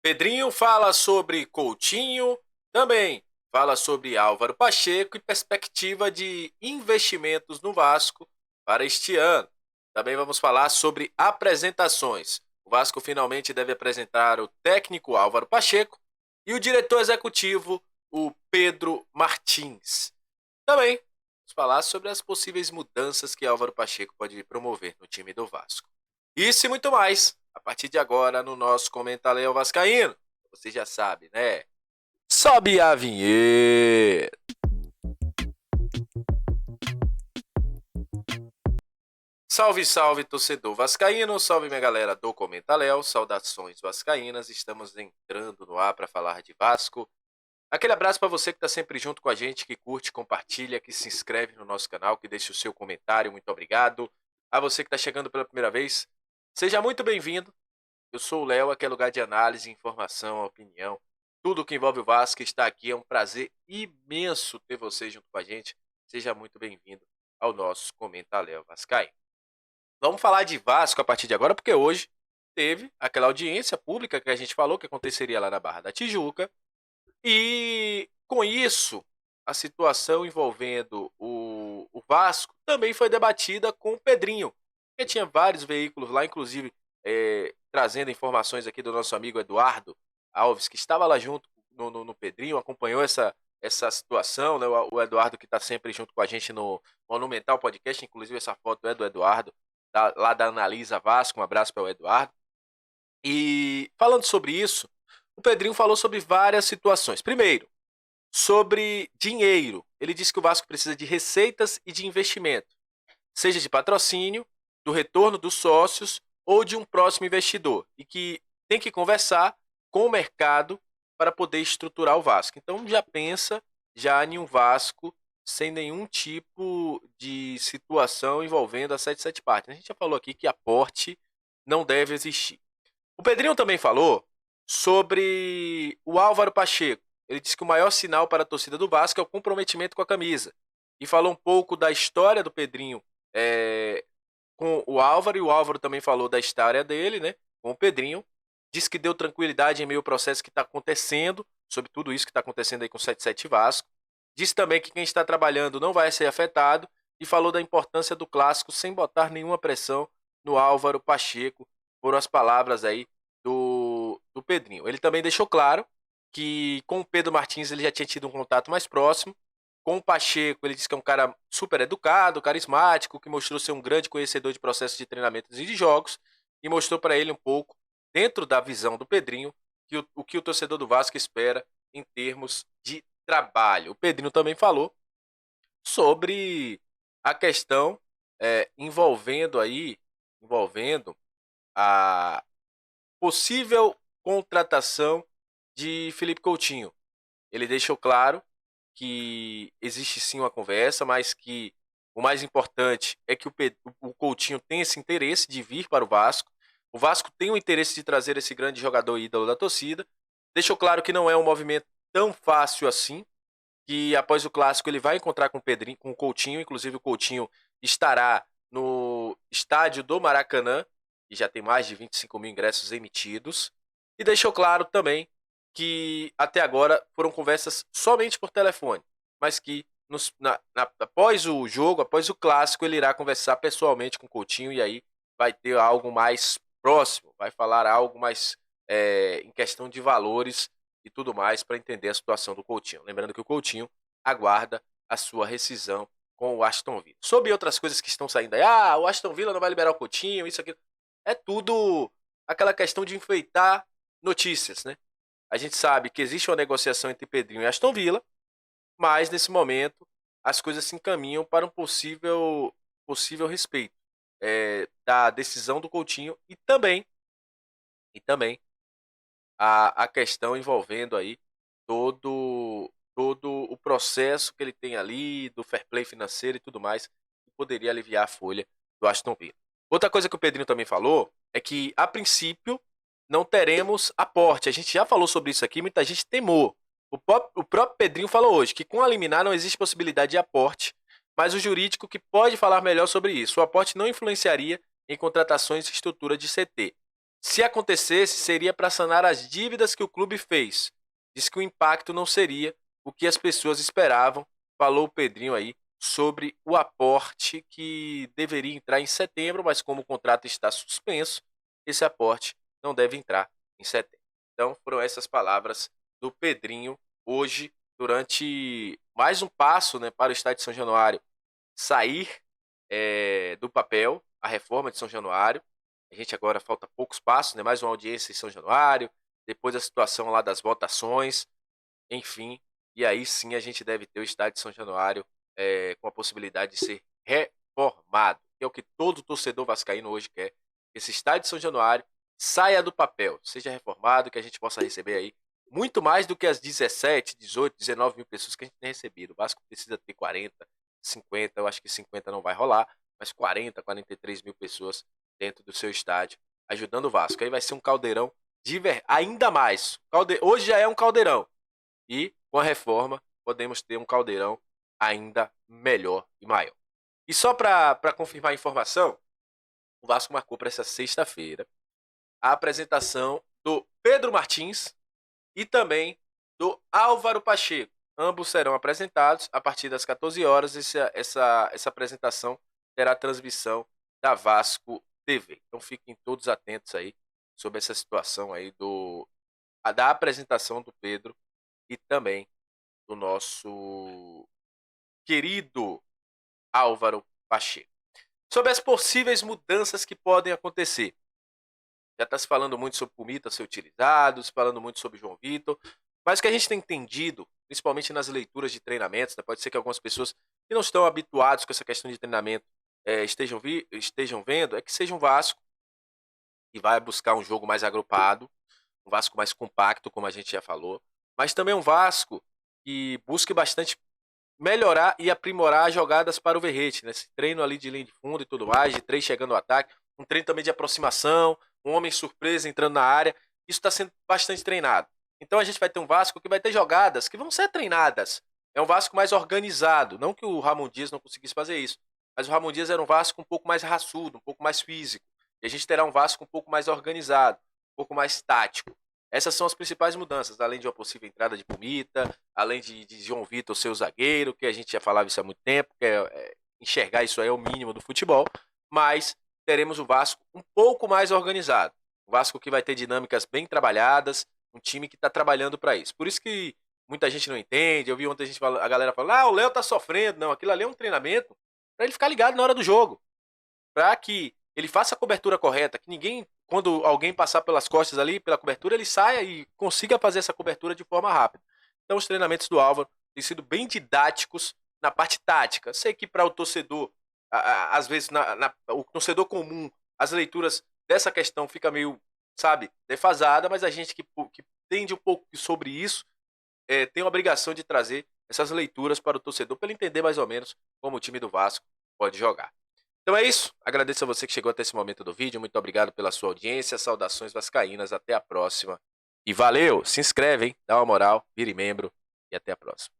Pedrinho fala sobre Coutinho, também fala sobre Álvaro Pacheco e perspectiva de investimentos no Vasco para este ano. Também vamos falar sobre apresentações. O Vasco finalmente deve apresentar o técnico Álvaro Pacheco e o diretor executivo, o Pedro Martins. Também vamos falar sobre as possíveis mudanças que Álvaro Pacheco pode promover no time do Vasco. Isso e muito mais, a partir de agora no nosso Comentário Vascaíno. Você já sabe, né? Sobe a vinheta! Salve, salve, torcedor vascaíno, salve minha galera do Comentaléu, saudações vascaínas, estamos entrando no ar para falar de Vasco. Aquele abraço para você que está sempre junto com a gente, que curte, compartilha, que se inscreve no nosso canal, que deixa o seu comentário, muito obrigado. A você que está chegando pela primeira vez, seja muito bem-vindo. Eu sou o Léo, aqui é lugar de análise, informação, opinião. Tudo que envolve o Vasco está aqui, é um prazer imenso ter você junto com a gente. Seja muito bem-vindo ao nosso Comentário Vascaíno. Vamos falar de Vasco a partir de agora, porque hoje teve aquela audiência pública que a gente falou que aconteceria lá na Barra da Tijuca. E com isso, a situação envolvendo o Vasco também foi debatida com o Pedrinho, porque tinha vários veículos lá, inclusive trazendo informações aqui do nosso amigo Eduardo Alves, que estava lá junto no Pedrinho, acompanhou essa situação, né? O Eduardo que está sempre junto com a gente no Monumental Podcast, inclusive essa foto é do Eduardo, lá da Analisa Vasco, um abraço para o Eduardo. E falando sobre isso, o Pedrinho falou sobre várias situações. Primeiro, sobre dinheiro. Ele disse que o Vasco precisa de receitas e de investimento, seja de patrocínio, do retorno dos sócios ou de um próximo investidor, e que tem que conversar com o mercado para poder estruturar o Vasco. Então já pensa em um Vasco sem nenhum tipo de situação envolvendo a 77 partes. A gente já falou aqui que aporte não deve existir. O Pedrinho também falou sobre o Álvaro Pacheco. Ele disse que o maior sinal para a torcida do Vasco é o comprometimento com a camisa. E falou um pouco da história do Pedrinho com o Álvaro, e o Álvaro também falou da história dele, né, com o Pedrinho. Disse que deu tranquilidade em meio ao processo que está acontecendo, sobre tudo isso que está acontecendo aí com o 77 Vasco. Disse também que quem está trabalhando não vai ser afetado e falou da importância do clássico sem botar nenhuma pressão no Álvaro Pacheco, foram as palavras aí do Pedrinho. Ele também deixou claro que com o Pedro Martins ele já tinha tido um contato mais próximo. Com o Pacheco, ele disse que é um cara super educado, carismático, que mostrou ser um grande conhecedor de processos de treinamentos e de jogos, e mostrou para ele um pouco, dentro da visão do Pedrinho, que o que o torcedor do Vasco espera em termos de trabalho. O Pedrinho também falou sobre a questão envolvendo a possível contratação de Felipe Coutinho. Ele deixou claro que existe sim uma conversa, mas que o mais importante é que o Coutinho tem esse interesse de vir para o Vasco. O Vasco tem o interesse de trazer esse grande jogador ídolo da torcida. Deixou claro que não é um movimento tão fácil assim, que após o clássico ele vai encontrar com o Coutinho, inclusive o Coutinho estará no estádio do Maracanã, e já tem mais de 25 mil ingressos emitidos, e deixou claro também que até agora foram conversas somente por telefone, mas que após o jogo, após o clássico, ele irá conversar pessoalmente com o Coutinho, e aí vai ter algo mais próximo, vai falar algo mais em questão de valores e tudo mais para entender a situação do Coutinho. Lembrando que o Coutinho aguarda a sua rescisão com o Aston Villa. Sobre outras coisas que estão saindo aí, o Aston Villa não vai liberar o Coutinho, isso aqui. É tudo aquela questão de enfeitar notícias, né? A gente sabe que existe uma negociação entre Pedrinho e Aston Villa, mas nesse momento as coisas se encaminham para um possível respeito da decisão do Coutinho e também a questão envolvendo aí todo o processo que ele tem ali, do fair play financeiro e tudo mais, que poderia aliviar a folha do Aston Villa. Outra coisa que o Pedrinho também falou é que, a princípio, não teremos aporte. A gente já falou sobre isso aqui, muita gente temou. O próprio Pedrinho falou hoje que com a liminar não existe possibilidade de aporte, mas o jurídico que pode falar melhor sobre isso. O aporte não influenciaria em contratações e estrutura de CT. Se acontecesse, seria para sanar as dívidas que o clube fez. Diz que o impacto não seria o que as pessoas esperavam, falou o Pedrinho aí sobre o aporte que deveria entrar em setembro, mas como o contrato está suspenso, esse aporte não deve entrar em setembro. Então foram essas palavras do Pedrinho hoje, durante mais um passo, né, para o estádio de São Januário sair do papel, a reforma de São Januário. A gente agora falta poucos passos, né? Mais uma audiência em São Januário, depois a situação lá das votações, enfim. E aí sim a gente deve ter o estádio de São Januário com a possibilidade de ser reformado, que é o que todo torcedor vascaíno hoje quer. Esse estádio de São Januário saia do papel, seja reformado, que a gente possa receber aí muito mais do que as 17, 18, 19 mil pessoas que a gente tem recebido. O Vasco precisa ter 40, 50, eu acho que 50 não vai rolar, mas 40, 43 mil pessoas dentro do seu estádio, ajudando o Vasco. Aí vai ser um caldeirão ainda mais. Hoje já é um caldeirão. E com a reforma podemos ter um caldeirão ainda melhor e maior. E só para confirmar a informação, o Vasco marcou para essa sexta-feira a apresentação do Pedro Martins e também do Álvaro Pacheco. Ambos serão apresentados a partir das 14 horas. Essa apresentação terá transmissão da Vasco TV. Então fiquem todos atentos aí sobre essa situação aí da apresentação do Pedro e também do nosso querido Álvaro Pacheco. Sobre as possíveis mudanças que podem acontecer. Já está se falando muito sobre Pumita ser utilizado, se falando muito sobre João Vitor, mas o que a gente tem entendido, principalmente nas leituras de treinamentos, né, pode ser que algumas pessoas que não estão habituadas com essa questão de treinamento estejam vendo, é que seja um Vasco que vai buscar um jogo mais agrupado, um Vasco mais compacto, como a gente já falou, mas também um Vasco que busque bastante melhorar e aprimorar as jogadas para o Verrete, né? Esse treino ali de linha de fundo e tudo mais, de 3 chegando ao ataque, um treino também de aproximação, um homem surpresa entrando na área, isso está sendo bastante treinado. Então a gente vai ter um Vasco que vai ter jogadas que vão ser treinadas. É um Vasco mais organizado, não que o Ramon Dias não conseguisse fazer isso, mas o Ramon Dias era um Vasco um pouco mais raçudo, um pouco mais físico, e a gente terá um Vasco um pouco mais organizado, um pouco mais tático. Essas são as principais mudanças, além de uma possível entrada de Pumita, além de João Vitor, seu zagueiro, que a gente já falava isso há muito tempo, que enxergar isso aí é o mínimo do futebol, mas teremos o Vasco um pouco mais organizado. O Vasco que vai ter dinâmicas bem trabalhadas, um time que está trabalhando para isso. Por isso que muita gente não entende, eu vi ontem a galera falando, o Léo tá sofrendo. Não, aquilo ali é um treinamento para ele ficar ligado na hora do jogo, para que ele faça a cobertura correta, que ninguém, quando alguém passar pelas costas ali, pela cobertura, ele saia e consiga fazer essa cobertura de forma rápida. Então os treinamentos do Álvaro têm sido bem didáticos na parte tática. Sei que para o torcedor, às vezes o torcedor comum, as leituras dessa questão fica meio, sabe, defasada, mas a gente que entende um pouco sobre isso tem a obrigação de trazer essas leituras para o torcedor, para ele entender mais ou menos como o time do Vasco pode jogar. Então é isso, agradeço a você que chegou até esse momento do vídeo, muito obrigado pela sua audiência, saudações vascaínas, até a próxima, e valeu, se inscreve, hein? Dá uma moral, vire membro, e até a próxima.